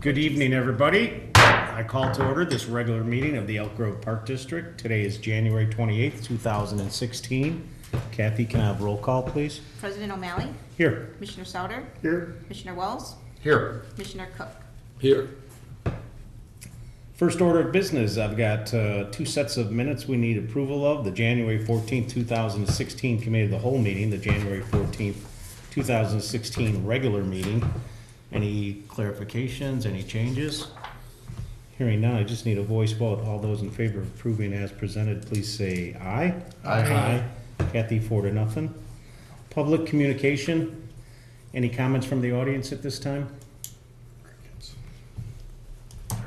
Good evening, everybody. I call to order this regular meeting of the Elk Grove Park District. Today is January 28th, 2016. Kathy, can I have roll call, please? President O'Malley, Here. Commissioner Sauter, Here. Commissioner Wells, Here. Commissioner Cook. Here. First order of business, I've got two sets of minutes we need approval of. The January 14th, 2016 Committee of the Whole meeting, the January 14th, 2016 regular meeting. Any clarifications, any changes? Hearing none, I just need a voice vote. All those in favor of approving as presented, please say aye. Aye. Kathy, 4-0. Public communication. Any comments from the audience at this time?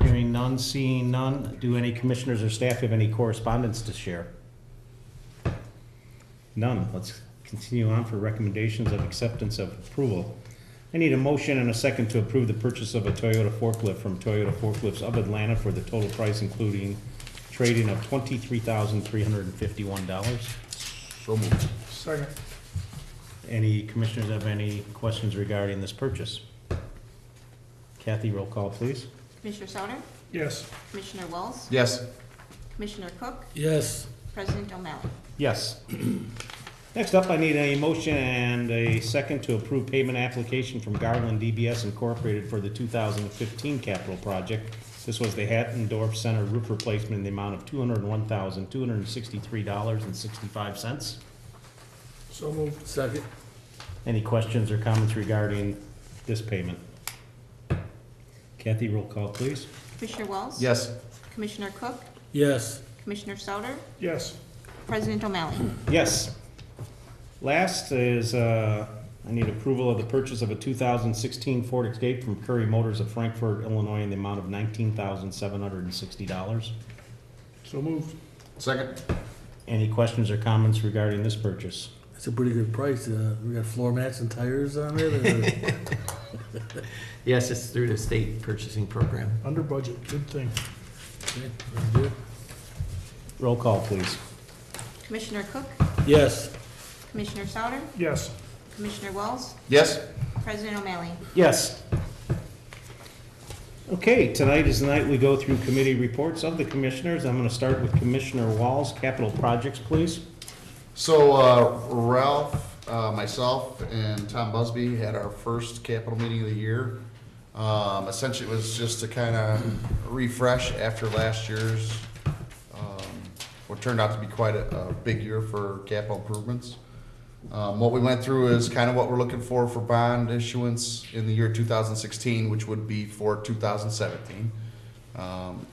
Hearing none, seeing none. Do any commissioners or staff have any correspondence to share? None. Let's continue on for recommendations of acceptance of approval. I need a motion and a second to approve the purchase of a Toyota forklift from Toyota Forklifts of Atlanta for the total price including trading of $23,351. So moved. Second. Any commissioners have any questions regarding this purchase? Kathy, roll call, please. Commissioner Sauter, Yes. Commissioner Wells, Yes. Commissioner Cook, Yes. President O'Malley. Yes. Next up, I need a motion and a second to approve payment application from Garland DBS Incorporated for the 2015 capital project. This was the Hattendorf Center roof replacement in the amount of $201,263.65. So moved. Second. Any questions or comments regarding this payment? Kathy, roll call, please. Commissioner Wells. Yes. Commissioner Cook, Yes. Commissioner Sauter, Yes. President O'Malley. Yes. Last is, I need approval of the purchase of a 2016 Ford Escape from Curry Motors of Frankfort, Illinois in the amount of $19,760. So moved. Second. Any questions or comments regarding this purchase? That's a pretty good price. We got floor mats and tires on it. Yes, it's through the state purchasing program. Under budget. Good thing. Okay, very good. Roll call, please. Commissioner Cook, Yes. Commissioner Sauter, Yes. Commissioner Wells, Yes. President O'Malley. Yes. Okay, tonight is the night we go through committee reports of the commissioners. I'm going to start with Commissioner Walls. Capital projects, please. So Ralph, myself, and Tom Busby had our first capital meeting of the year. Essentially, it was just to kind of refresh after last year's, what turned out to be quite a big year for capital improvements. What we went through is kind of what we're looking for bond issuance in the year 2016, which would be for 2017.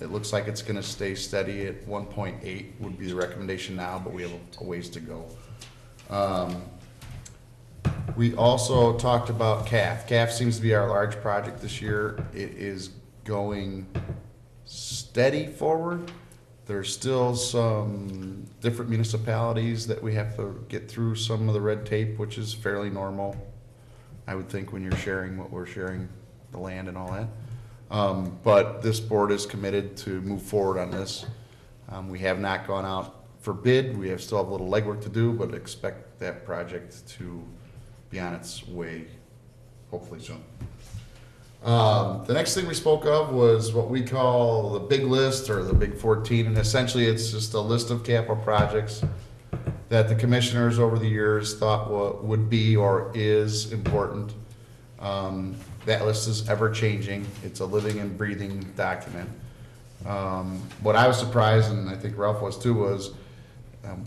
It looks like it's going to stay steady at 1.8 would be the recommendation now, but we have a ways to go. We also talked about CAF. CAF seems to be our large project this year. It is going steady forward. There's still some different municipalities that we have to get through some of the red tape, which is fairly normal, I would think, when you're sharing what we're sharing, the land and all that. But this board is committed to move forward on this. We have not gone out for bid. We still have a little legwork to do, but expect that project to be on its way hopefully soon. The next thing we spoke of was what we call the big list or the big 14, and essentially it's just a list of capital projects that the commissioners over the years thought would be or is important. That list is ever changing. It's a living and breathing document. What I was surprised, and I think Ralph was too, was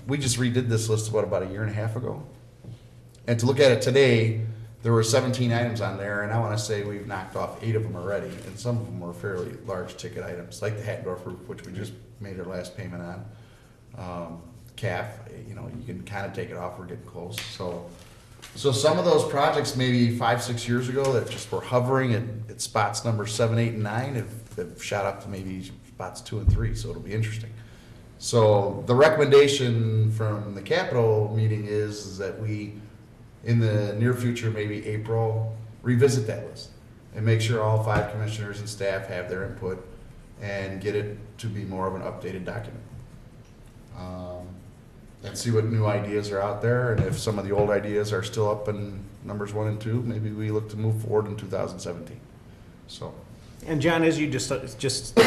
we just redid this list about a year and a half ago. And to look at it today, there were 17 items on there, and I want to say we've knocked off 8 of them already, and some of them were fairly large ticket items, like the Hattendorf roof, which we just made our last payment on. CAF, you can kind of take it off, we're getting close. So some of those projects maybe 5-6 years ago that just were hovering at spots number 7, 8, and 9 have shot up to maybe spots 2 and 3, so it'll be interesting. So the recommendation from the capital meeting is that we, in the near future, maybe April, revisit that list and make sure all 5 commissioners and staff have their input and get it to be more of an updated document. And see what new ideas are out there, and if some of the old ideas are still up in numbers 1 and 2, maybe we look to move forward in 2017. So And John, as you just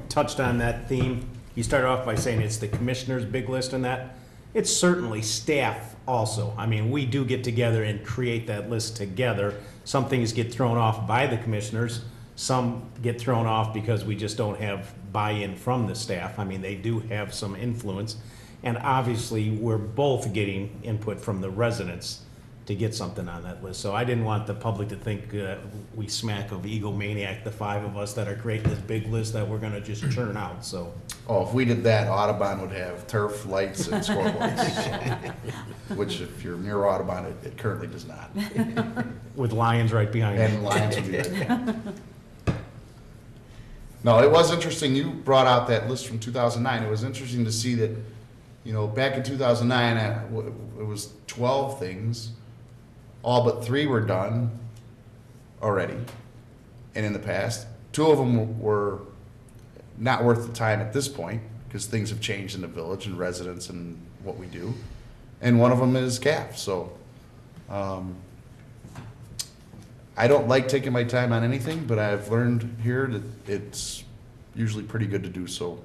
touched on that theme, you started off by saying it's the commissioner's big list and that. It's certainly staff also. I mean, we do get together and create that list together. Some things get thrown off by the commissioners. Some get thrown off because we just don't have buy-in from the staff. I mean, they do have some influence. And obviously, we're both getting input from the residents to get something on that list. So I didn't want the public to think we smack of egomaniac, the five of us that are creating this big list that we're gonna just churn out, so. Oh, if we did that, Audubon would have turf, lights, and scoreboards. Which if you're near Audubon, it currently does not. With lions right behind you. And Lions would be there. No, it was interesting, you brought out that list from 2009. It was interesting to see that, you know, back in 2009, it was 12 things. All but 3 were done already, and in the past. 2 of them were not worth the time at this point, because things have changed in the village and residents and what we do. And one of them is CAF, so, I don't like taking my time on anything, but I've learned here that it's usually pretty good to do so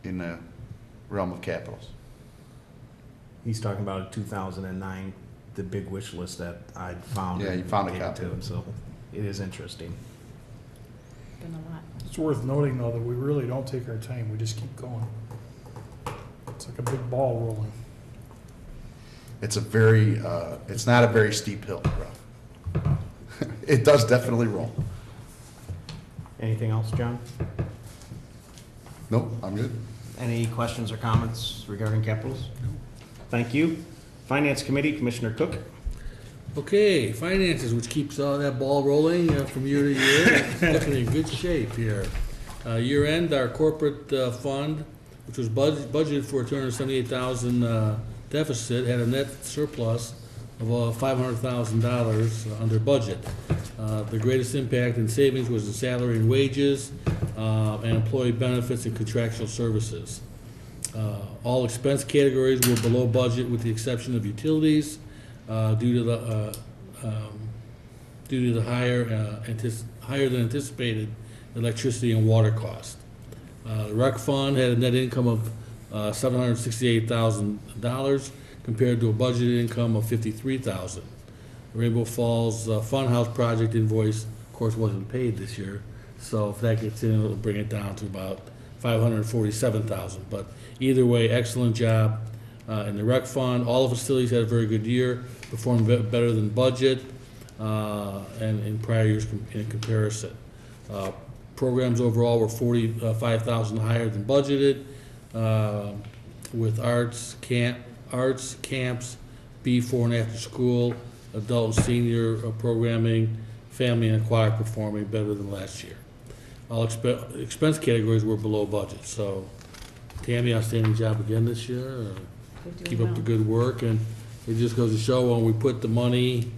in the realm of capitals. He's talking about 2009, the big wish list that I found. Yeah, you found a and gave copy. to him, so it is interesting. Been a lot. It's worth noting, though, that we really don't take our time, we just keep going. It's like a big ball rolling. It's a very, it's not a very steep hill, Ralph. It does definitely roll. Anything else, John? Nope, I'm good. Any questions or comments regarding capitals? Thank you. Finance Committee, Commissioner Cook. Okay, finances, which keeps that ball rolling from year to year. It's looking in good shape here. Year end, our corporate fund, which was budgeted for $278,000 deficit, had a net surplus of $500,000 under budget. The greatest impact in savings was in salary and wages, and employee benefits and contractual services. All expense categories were below budget with the exception of utilities, due to the higher than anticipated electricity and water cost. The rec fund had a net income of $768,000 compared to a budgeted income of $53,000. The Rainbow Falls Funhouse project invoice, of course, wasn't paid this year, so if that gets in, it'll bring it down to about $547,000. But either way, excellent job in the rec fund. All the facilities had a very good year, performed better than budget and in prior years in comparison. Programs overall were $45,000 higher than budgeted, with arts, camps, before and after school, adult and senior programming, family and aquatic performing better than last year. All expense categories were below budget, so Tammy, outstanding job again this year. Keep up the good work, and it just goes to show when we put the money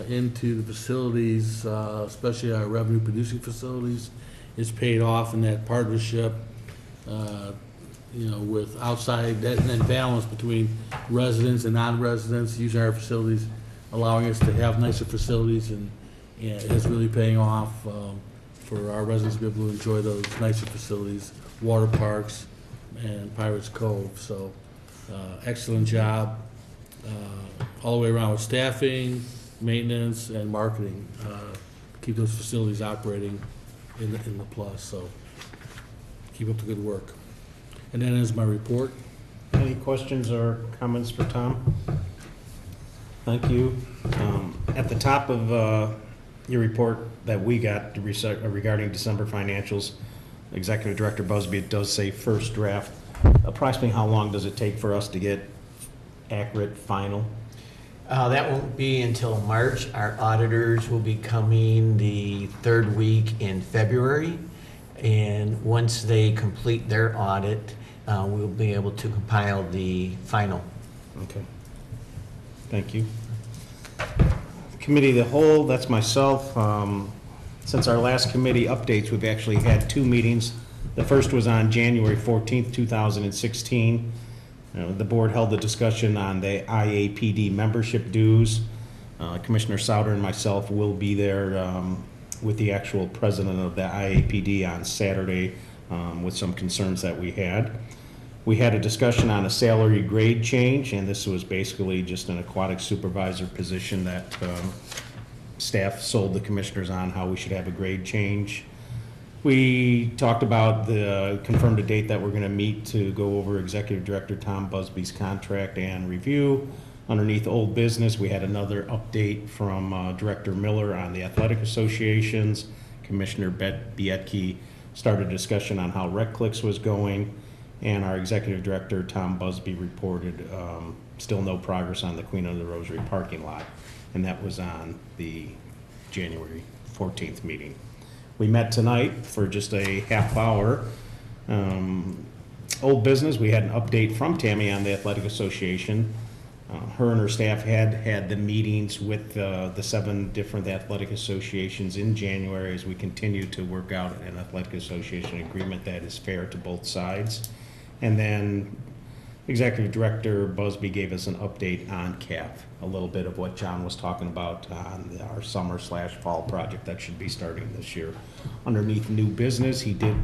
into the facilities, especially our revenue producing facilities, it's paid off in that partnership, with outside, that and then balance between residents and non-residents using our facilities, allowing us to have nicer facilities, and it's really paying off for our residents to be able to enjoy those nicer facilities, water parks, and Pirates Cove. So, excellent job all the way around with staffing, maintenance, and marketing. Keep those facilities operating in the plus. So, keep up the good work. And that is my report. Any questions or comments for Tom? Thank you. At the top of your report that we got regarding December financials, Executive Director Busby, it does say first draft. Approximately how long does it take for us to get accurate final? That won't be until March. Our auditors will be coming the third week in February. And once they complete their audit, we'll be able to compile the final. Okay. Thank you. Committee of the whole, that's myself. Since our last committee updates, we've actually had 2 meetings. The first was on January 14th, 2016. The board held a discussion on the IAPD membership dues. Commissioner Souter and myself will be there with the actual president of the IAPD on Saturday with some concerns that we had. We had a discussion on a salary grade change, and this was basically just an aquatic supervisor position that staff sold the commissioners on how we should have a grade change. We talked about confirmed a date that we're going to meet to go over Executive Director Tom Busby's contract and review. Underneath old business, we had another update from Director Miller on the athletic associations. Commissioner Bietke started a discussion on how RecClix was going. And our executive director, Tom Busby, reported still no progress on the Queen of the Rosary parking lot. And that was on the January 14th meeting. We met tonight for just a half hour. Old business, we had an update from Tammy on the Athletic Association. Her and her staff had the meetings with the 7 different athletic associations in January as we continue to work out an athletic association agreement that is fair to both sides. And then Executive Director Busby gave us an update on CAF, a little bit of what John was talking about on our summer/fall project that should be starting this year. Underneath new business, he did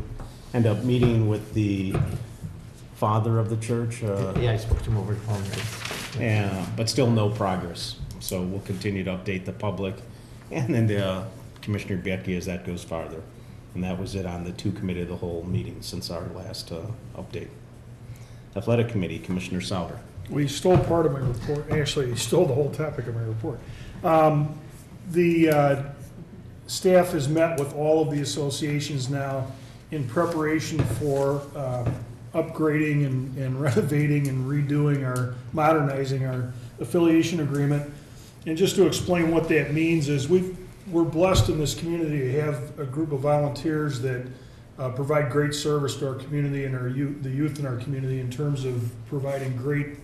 end up meeting with the father of the church. Yeah, I spoke to him over the phone. But still no progress. So we'll continue to update the public and then the Commissioner Bietke as that goes farther. And that was it on the 2 committee of the whole meetings since our last update. Athletic Committee, Commissioner Sauter. We stole part of my report, actually, he stole the whole topic of my report. The staff has met with all of the associations now in preparation for upgrading and renovating and modernizing our affiliation agreement. And just to explain what that means is we're blessed in this community to have a group of volunteers that provide great service to our community and the youth in our community in terms of providing great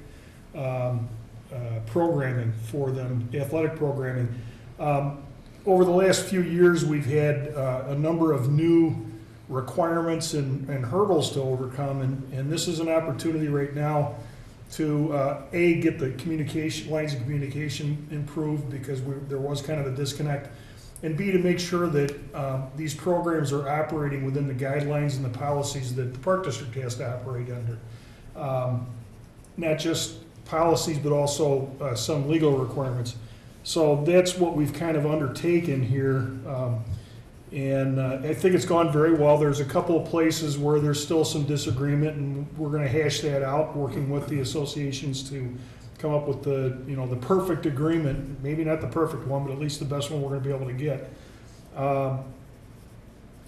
programming for them, athletic programming. Over the last few years, we've had a number of new requirements and hurdles to overcome, and this is an opportunity right now to get the lines of communication improved because there was kind of a disconnect, and B, to make sure that these programs are operating within the guidelines and the policies that the Park District has to operate under. Not just policies, but also some legal requirements. So that's what we've kind of undertaken here. And I think it's gone very well. There's a couple of places where there's still some disagreement, and we're going to hash that out, working with the associations to come up with the perfect agreement. Maybe not the perfect one, but at least the best one we're going to be able to get.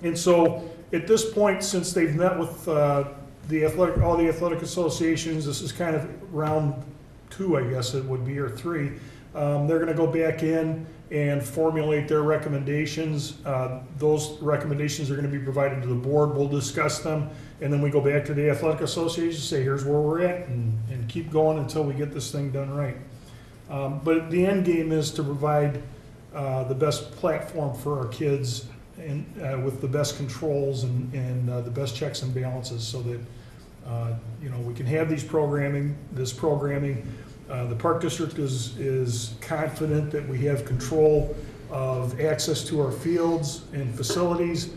And so at this point, since they've met with all the athletic associations, this is kind of round 2, I guess it would be, or 3. They're going to go back in and formulate their recommendations. Those recommendations are going to be provided to the board. We'll discuss them, and then we go back to the athletic association, say here's where we're at, and keep going until we get this thing done right. But the end game is to provide the best platform for our kids, and with the best controls and the best checks and balances, so that we can have this programming. The Park District is confident that we have control of access to our fields and facilities,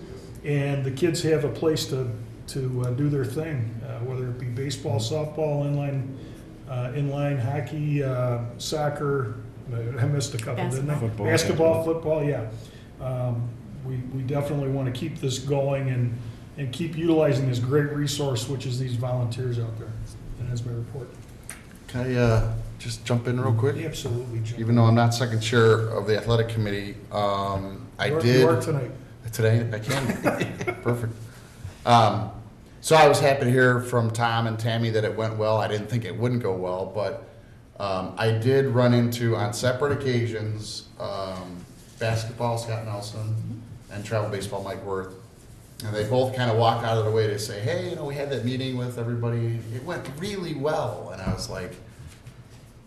and the kids have a place to do their thing, whether it be baseball, softball, inline hockey, soccer. I missed a couple, didn't I? Football. Basketball, football, yeah. We definitely want to keep this going and keep utilizing this great resource, which is these volunteers out there. And that's my report. Can I just jump in real quick? Absolutely, Jim. Even though I'm not second chair of the athletic committee, You are tonight. Today, I can. Perfect. So I was happy to hear from Tom and Tammy that it went well. I didn't think it wouldn't go well, but I did run into, on separate occasions, basketball, Scott Nelson, and travel baseball, Mike Worth. And they both kind of walk out of the way to say, hey, we had that meeting with everybody. It went really well. And I was like,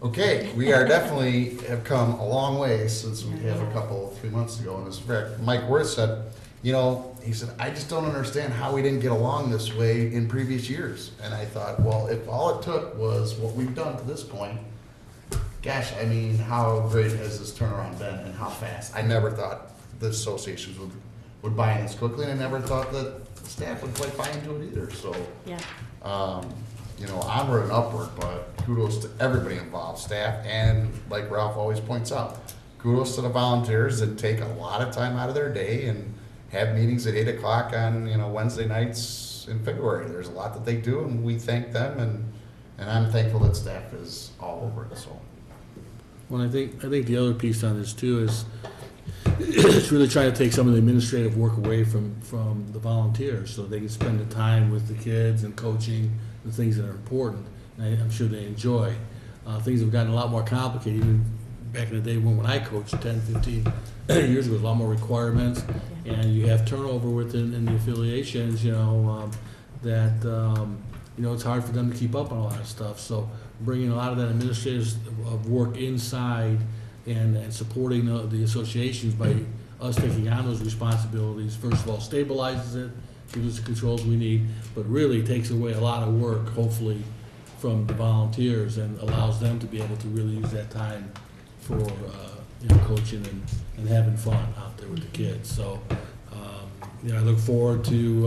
okay, we are definitely have come a long way since we had a 3 months ago. And as fact, Mike Worth said, he said, I just don't understand how we didn't get along this way in previous years. And I thought, well, if all it took was what we've done to this point, gosh, how great has this turnaround been and how fast? I never thought the associations would buy in this quickly, and I never thought that the staff would quite buy into it either, so. Yeah. You know, onward and upward, but kudos to everybody involved, staff, and like Ralph always points out, kudos to the volunteers that take a lot of time out of their day and have meetings at 8 o'clock on, you know, Wednesday nights in February. There's a lot that they do, and we thank them, and I'm thankful that staff is all over it, so. Well, I think the other piece on this too is it's really trying to take some of the administrative work away from the volunteers so they can spend the time with the kids and coaching the things that are important, and I'm sure they enjoy. Things have gotten a lot more complicated. Even back in the day when I coached 10, 15 years ago, a lot more requirements, and you have turnover within the affiliations, you know, that, you know, it's hard for them to keep up on a lot of stuff. So bringing a lot of that administrative work inside and supporting the associations by us taking on those responsibilities, first of all, stabilizes it, gives us the controls we need, but really takes away a lot of work, hopefully, from the volunteers and allows them to be able to really use that time for, you know, coaching and having fun out there with the kids. So, you know, I look forward to,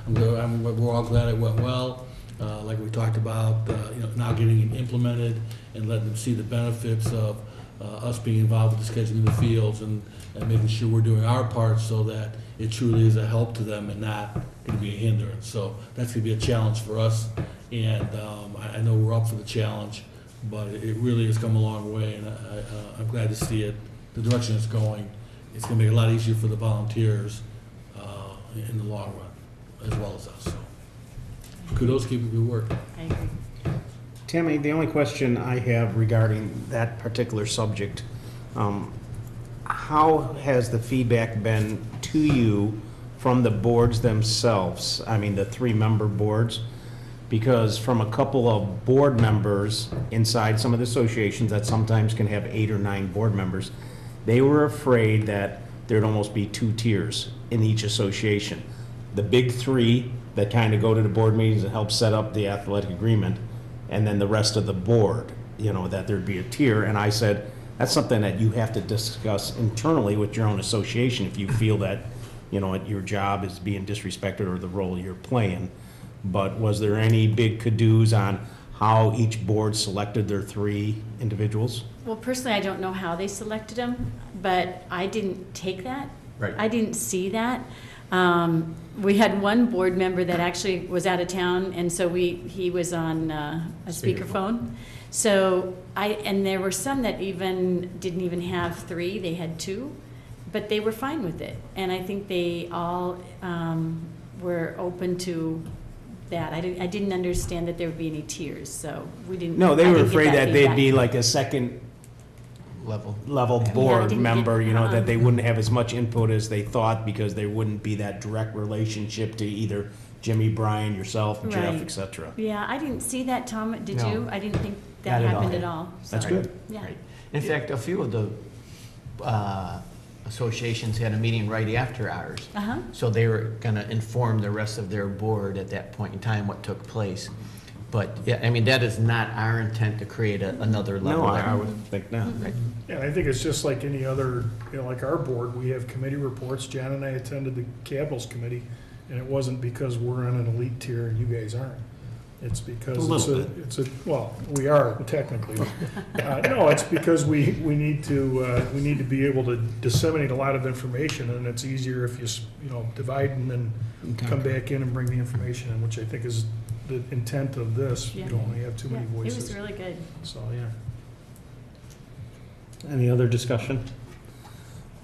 we're all glad it went well. Like we talked about, you know, now getting it implemented and letting them see the benefits of us being involved with the scheduling of the fields and making sure we're doing our part so that it truly is a help to them and not going to be a hindrance. So that's going to be a challenge for us, and I know we're up for the challenge, but it really has come a long way, and I'm glad to see it, the direction it's going. It's going to make it a lot easier for the volunteers in the long run, as well as us. So kudos, keep up good work. I agree. Tammy, the only question I have regarding that particular subject, how has the feedback been to you from the boards themselves? I mean, the 3-member boards? Because from a couple of board members inside some of the associations that sometimes can have 8 or 9 board members, they were afraid that there'd almost be 2 tiers in each association. The big 3 that kind of go to the board meetings and help set up the athletic agreement, and then the rest of the board, you know, that there'd be a tier. And I said, that's something that you have to discuss internally with your own association if you feel that, you know, your job is being disrespected or the role you're playing. But was there any big to-dos on how each board selected their 3 individuals? Well, personally, I don't know how they selected them, but I didn't take that. Right. I didn't see that. We had one board member that actually was out of town, and so he was on a speakerphone. So and there were some that didn't even have 3, they had 2, but they were fine with it. And I think they all were open to that. I didn't understand that there would be any tiers, so we didn't. No, they I were didn't get afraid that they'd feedback. be like a second level I board didn't member, get- you know, that they wouldn't have as much input as they thought because there wouldn't be that direct relationship to either Jimmy, Brian, yourself, Jeff, Right. et cetera. Yeah, I didn't see that, Tom, did No. you? I didn't think that Not at all. happened at all. That's so, good. Yeah. Right. In fact, a few of the associations had a meeting right after ours. Uh-huh. So they were going to inform the rest of their board at that point in time what took place. But, yeah, I mean, that is not our intent to create another level. No, I would think not. Right. Yeah, I think it's just like any other, you know, like our board, we have committee reports. Jan and I attended the Capitals Committee, and it wasn't because we're on an elite tier and you guys aren't. It's because A little bit. well, we are technically. No, it's because we need to be able to disseminate a lot of information, and it's easier if you know, divide and then come back in and bring the information in, which I think is the intent of this. Yeah. You don't only have too Yeah, many it voices. was really good. So, yeah. Any other discussion?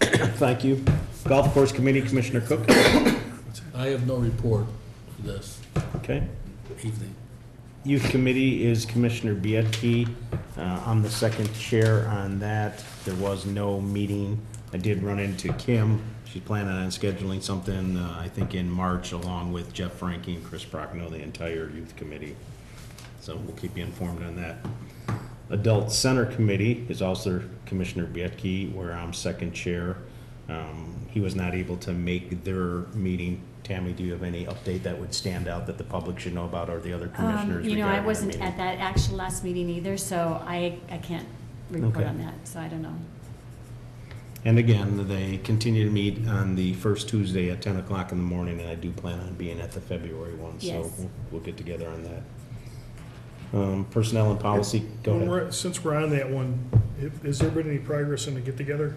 Thank you. Golf Course Committee, Commissioner Cook. I have no report for this Okay. evening. Youth Committee is Commissioner Biedke. I'm the second chair on that. There was no meeting. I did run into Kim. She's planning on scheduling something, I think in March, along with Jeff Frankie and Chris Prochnow, the entire Youth Committee. So we'll keep you informed on that. Adult Center Committee is also Commissioner Biedke, where I'm second chair. He was not able to make their meeting. Tammy, do you have any update that would stand out that the public should know about, or the other commissioners? You know, I regarding the wasn't meeting? at that actual last meeting either, so I can't report Okay. on that, so I don't know. And again, they continue to meet on the first Tuesday at 10 o'clock in the morning, and I do plan on being at the February one, so Yes. we'll get together on that. Personnel and policy, go ahead. Since we're on that one, has there been any progress in the get-together?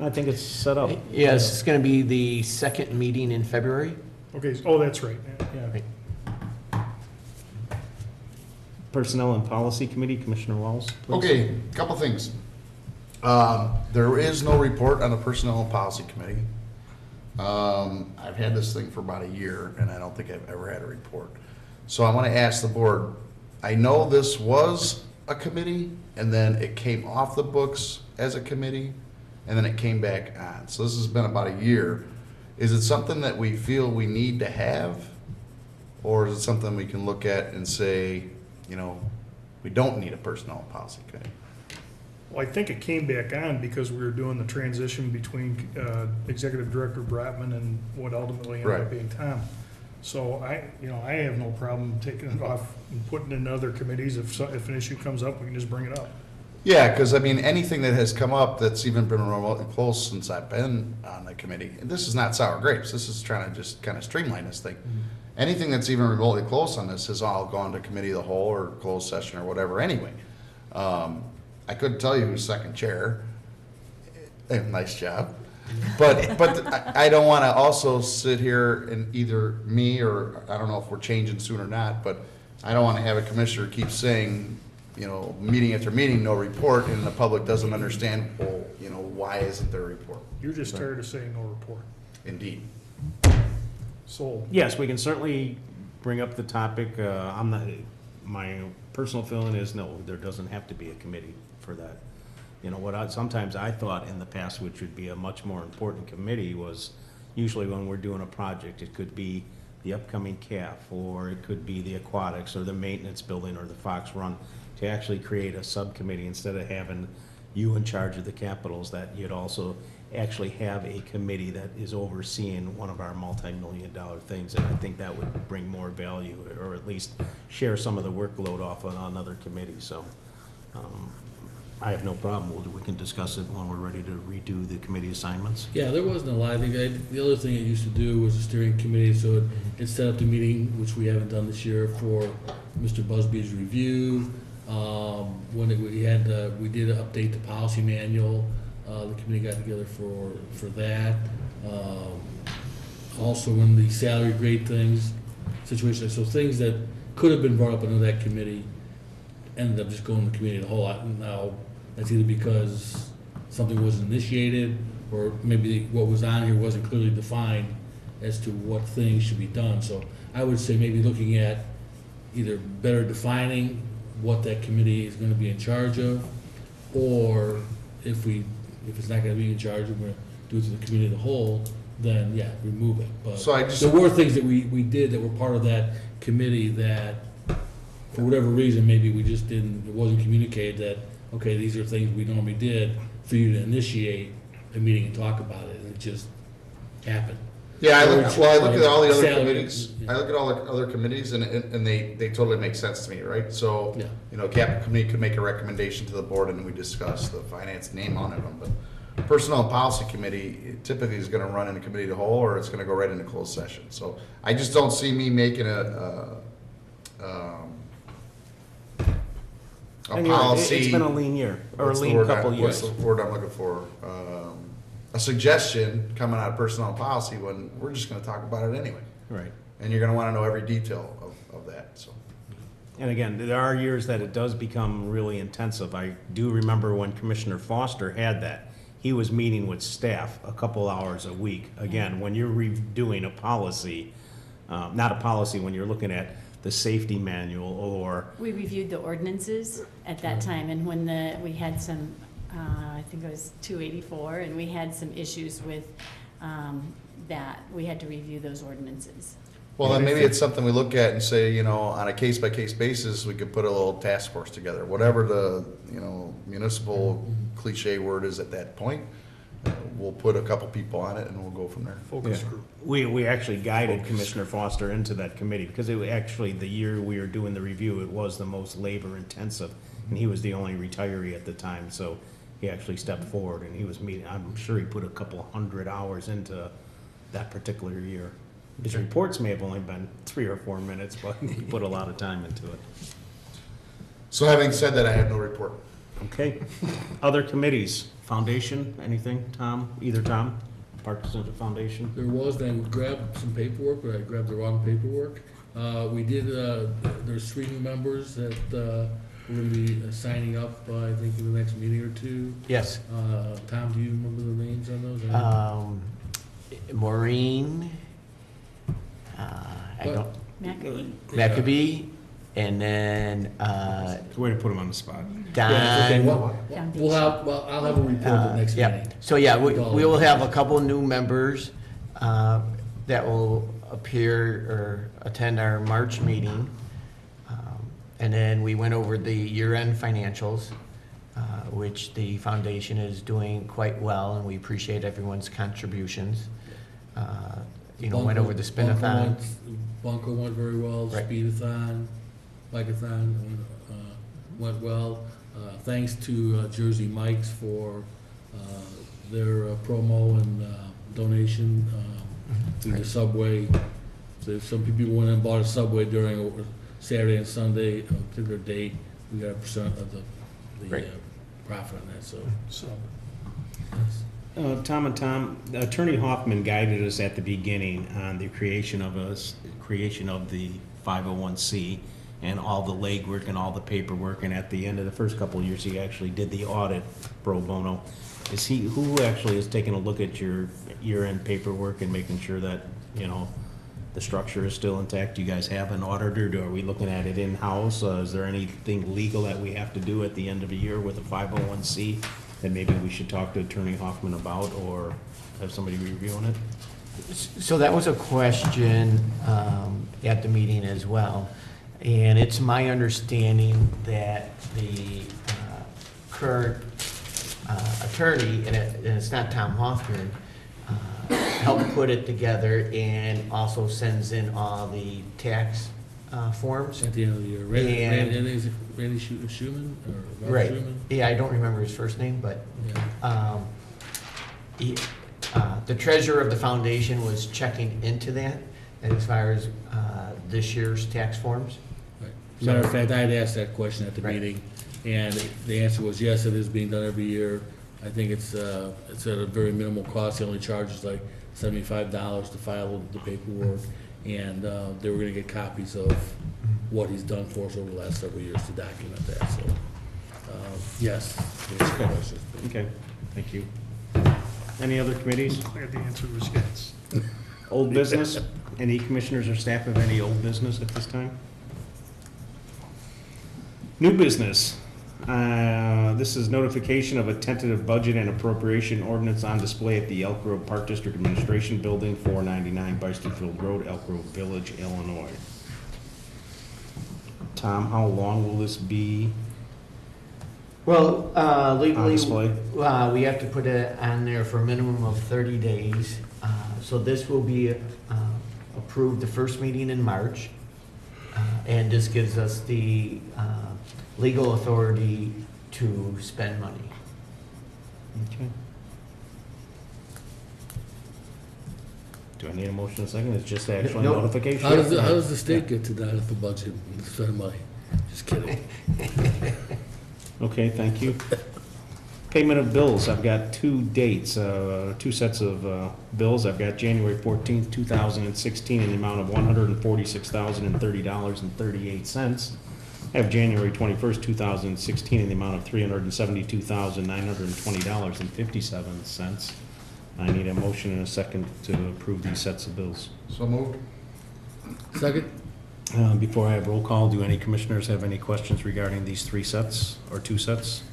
I think it's set up. Yes, it's going to be the second meeting in February. Okay, oh, that's right, yeah. Right. Personnel and Policy Committee, Commissioner Walls, please. Okay, couple things. There is no report on the Personnel and Policy Committee. I've had this thing for about a year, and I don't think I've ever had a report. So I want to ask the board, I know this was a committee, and then it came off the books as a committee, and then it came back on. So this has been about a year. Is it something that we feel we need to have? Or is it something we can look at and say, you know, we don't need a Personnel and Policy Committee? Well, I think it came back on because we were doing the transition between Executive Director Brotman and what ultimately ended up Right. being Tom. So I have no problem taking it off and putting it in other committees. If an issue comes up, we can just bring it up. Yeah, because I mean, anything that has come up that's even been remotely close since I've been on the committee, and this is not sour grapes, this is trying to just kind of streamline this thing. Anything that's even remotely close on this has all gone to committee of the whole or closed session or whatever anyway. I couldn't tell you who's second chair. Nice job. But I don't want to also sit here and either me or, I don't know if we're changing soon or not, but I don't want to have a commissioner keep saying, you know, meeting after meeting, no report, and the public doesn't understand, well, you know, why isn't there a report? You're just tired of saying no report. Indeed. Sold. Yes, we can certainly bring up the topic. I'm not, my personal feeling is no, there doesn't have to be a committee for that. You know, sometimes I thought in the past, which would be a much more important committee, was usually when we're doing a project, it could be the upcoming CAF, or it could be the aquatics, or the maintenance building, or the Fox Run, to actually create a subcommittee instead of having you in charge of the capitals, that you'd also actually have a committee that is overseeing one of our multi-million-dollar things, and I think that would bring more value, or at least share some of the workload off on another committee, so I have no problem. We can discuss it when we're ready to redo the committee assignments. Yeah, there wasn't a lot. I think the other thing it used to do was a steering committee, so it set up the meeting, which we haven't done this year, for Mr. Busby's review. When we did update the policy manual, the committee got together for that. Also, when the salary grade situation, so things that could have been brought up under that committee ended up just going to the committee of the whole. Now, that's either because something was initiated, or maybe what was on here wasn't clearly defined as to what things should be done. So I would say maybe looking at either better defining what that committee is gonna be in charge of, or if it's not gonna be in charge, we're gonna do it to the committee of the whole, then yeah, remove it. But So I just- there were things that we did that were part of that committee that, for whatever reason, maybe we just didn't, it wasn't communicated that, okay, these are things we normally did for you to initiate a meeting and talk about it, and it just happened. Yeah, I look at all the other Salary, committees, yeah. I look at all the other committees, and they totally make sense to me, right? So, Yeah. you know, capital committee could make a recommendation to the board, and we discuss the finance name on it, but personnel and policy committee it typically is gonna run in a committee of the whole, or it's gonna go right into closed session. So I just don't see me making a And you're right, policy. it's been a lean year, or a What's the lean word couple What's years. the word I'm looking for? A suggestion coming out of personnel and policy when we're just gonna talk about it anyway. Right. And you're gonna wanna know every detail of that, so. And again, there are years that it does become really intensive. I do remember when Commissioner Foster had that. He was meeting with staff a couple hours a week. Again, when you're redoing a policy, not a policy, when you're looking at the safety manual or, We reviewed the ordinances at that time, and when we had some, I think it was 284, and we had some issues with that. We had to review those ordinances. Well, then maybe it's something we look at and say, you know, on a case-by-case basis, we could put a little task force together, whatever the, you know, municipal cliche word is at that point. We'll put a couple people on it and we'll go from there. Focus Yeah. group. we actually guided Commissioner Foster into that committee, because it was actually, the year we were doing the review, it was the most labor intensive, and he was the only retiree at the time, so he actually stepped forward and he was meeting, I'm sure he put a couple hundred hours into that particular year. His reports may have only been 3 or 4 minutes, but he put a lot of time into it. So having said that, I have no report. Okay. Other committees, foundation, anything, Tom? Either Tom? Park Center Foundation? There was, then we grabbed some paperwork, but I grabbed the wrong paperwork. We did, there's 3 new members that we're gonna be signing up, I think, in the next meeting or 2. Yes. Tom, do you remember the names on those? Maureen, I don't, Mac- Maccabee, and then Way to put him on the spot. Yeah, okay, Don. well, I'll have a report at the next Yeah, meeting. so yeah, we will have a couple new members that will appear or attend our March meeting. And then we went over the year-end financials, which the foundation is doing quite well, and we appreciate everyone's contributions. Went over the spin-a-thon. Bunker went very well, Right. speed-a-thon, bike-a-thon went well. Thanks to Jersey Mike's for their promo and donation through the Subway. So if some people went and bought a Subway during Saturday and Sunday, a particular date, we got a percent of the Right. profit on that, so. So, yes. Tom, Attorney Hoffman guided us at the beginning on the creation of the 501c and all the legwork and all the paperwork, and at the end of the first couple of years, he actually did the audit pro bono. Who actually is taking a look at your year-end paperwork and making sure that, the structure is still intact? Do you guys have an auditor? Are we looking at it in-house? Is there anything legal that we have to do at the end of a year with a 501c that maybe we should talk to Attorney Hoffman about, or have somebody reviewing it? So that was a question at the meeting as well. And it's my understanding that the current attorney, and it's not Tom Hoffman, helped put it together and also sends in all the tax forms. At the end of the year. Randy Schuman, or Robert Right. Schuman? Yeah, I don't remember his first name, but Yeah. the treasurer of the foundation was checking into that as far as this year's tax forms. Right. Matter of fact, I had asked that question at the Right. meeting, and the answer was yes, it is being done every year. I think it's at a very minimal cost. He only charges like $75 to file the paperwork, and they were gonna get copies of what he's done for us over the last several years to document that, so, yes. to answer your question. Okay, thank you. Any other committees? glad the answer was yes. Old business? Any commissioners or staff have any old business at this time? New business. This is notification of a tentative budget and appropriation ordinance on display at the Elk Grove Park District Administration Building, 499 Bysterfield Road, Elk Grove Village, Illinois. Tom, how long will this be Well, on legally, display? we have to put it on there for a minimum of 30 days. So this will be approved the first meeting in March. And this gives us the legal authority to spend money. Okay. Do I need a motion in a second? It's just actual No. notification? How does the state get to that at the budget and spend money? Just kidding. Okay, thank you. Payment of bills, I've got 2 dates, 2 sets of bills. I've got January 14th, 2016 in the amount of $146,030.38. I have January 21st, 2016 in the amount of $372,920.57. I need a motion and a second to approve these sets of bills. So moved? Second? Before I have roll call, do any commissioners have any questions regarding these 3 sets or 2 sets?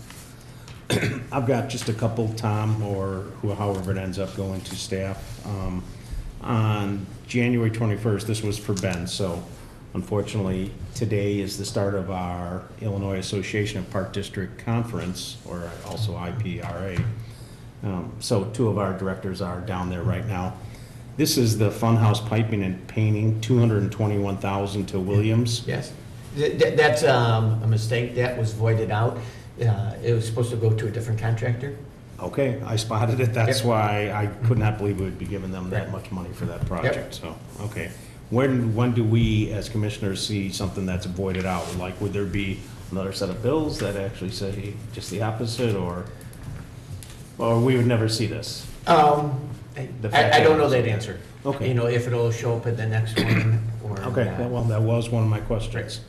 I've got just a couple, Tom, or however it ends up going to staff. On January 21st, this was for Ben, so unfortunately, today is the start of our Illinois Association of Park District Conference, or also IPRA. So 2 of our directors are down there right now. This is the Funhouse Piping and Painting, $221,000 to Williams. Yes. That's a mistake. That was voided out. It was supposed to go to a different contractor. Okay, I spotted it, that's Yep. why I could not believe we would be giving them that Right. much money for that project, so, okay. When do we, as commissioners, see something that's voided out? Like, would there be another set of bills that actually say just the opposite, or we would never see this? The fact I don't know that- that answer. Okay. You know, if it'll show up at the next one or. Okay, well, that was one of my questions.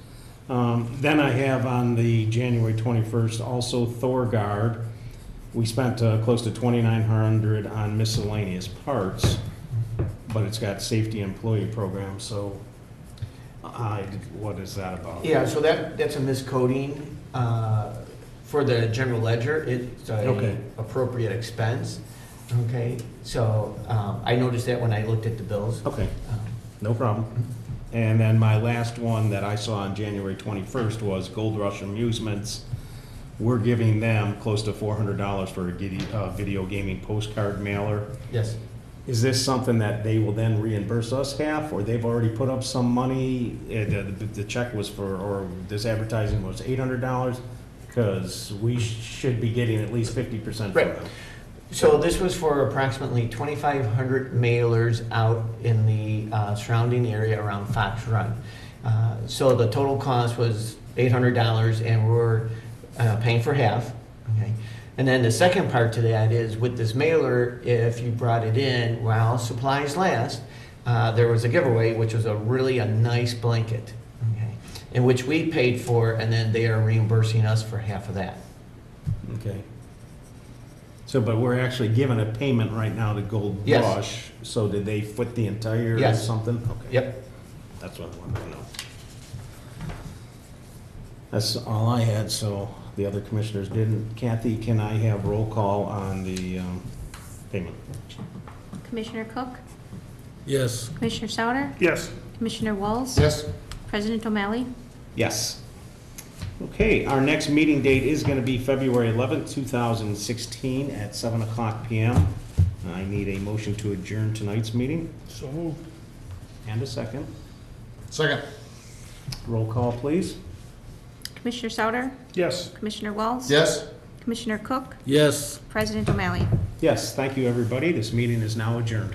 Then I have on the January 21st, also Thorgard. We spent close to 2,900 on miscellaneous parts, but it's got safety employee program, so what is that about? Yeah, so that's a miscoding for the general ledger. It's Okay. a appropriate expense. Okay, so I noticed that when I looked at the bills. Okay, Um, no problem. And then my last one that I saw on January 21st was Gold Rush Amusements. We're giving them close to $400 for a video gaming postcard mailer. Yes. Is this something that they will then reimburse us half, or they've already put up some money? The check was for, or this advertising was $800? Because we should be getting at least 50% from Right. them. So this was for approximately 2,500 mailers out in the surrounding area around Fox Run. So the total cost was $800, and we're paying for half. Okay, and then the second part to that is with this mailer, if you brought it in while supplies last, there was a giveaway, which was a nice blanket, okay, in which we paid for, and then they are reimbursing us for half of that. Okay. So, but we're actually giving a payment right now to Gold Yes. Rush, so did they foot the entire or Yes. something? Okay. Yep. That's what I wanted to know. That's all I had, so the other commissioners didn't. Kathy, can I have roll call on the payment? Commissioner Cook, Yes. Commissioner Sauter, Yes. Commissioner Walls, Yes? President O'Malley. Yes. Okay, our next meeting date is going to be February 11th, 2016 at 7 o'clock PM. I need a motion to adjourn tonight's meeting So moved. and a second. Second. Roll call, please. Commissioner Sauter, Yes. Commissioner Walls. Yes? Commissioner Cook, Yes. President O'Malley. Yes, thank you, everybody. This meeting is now adjourned.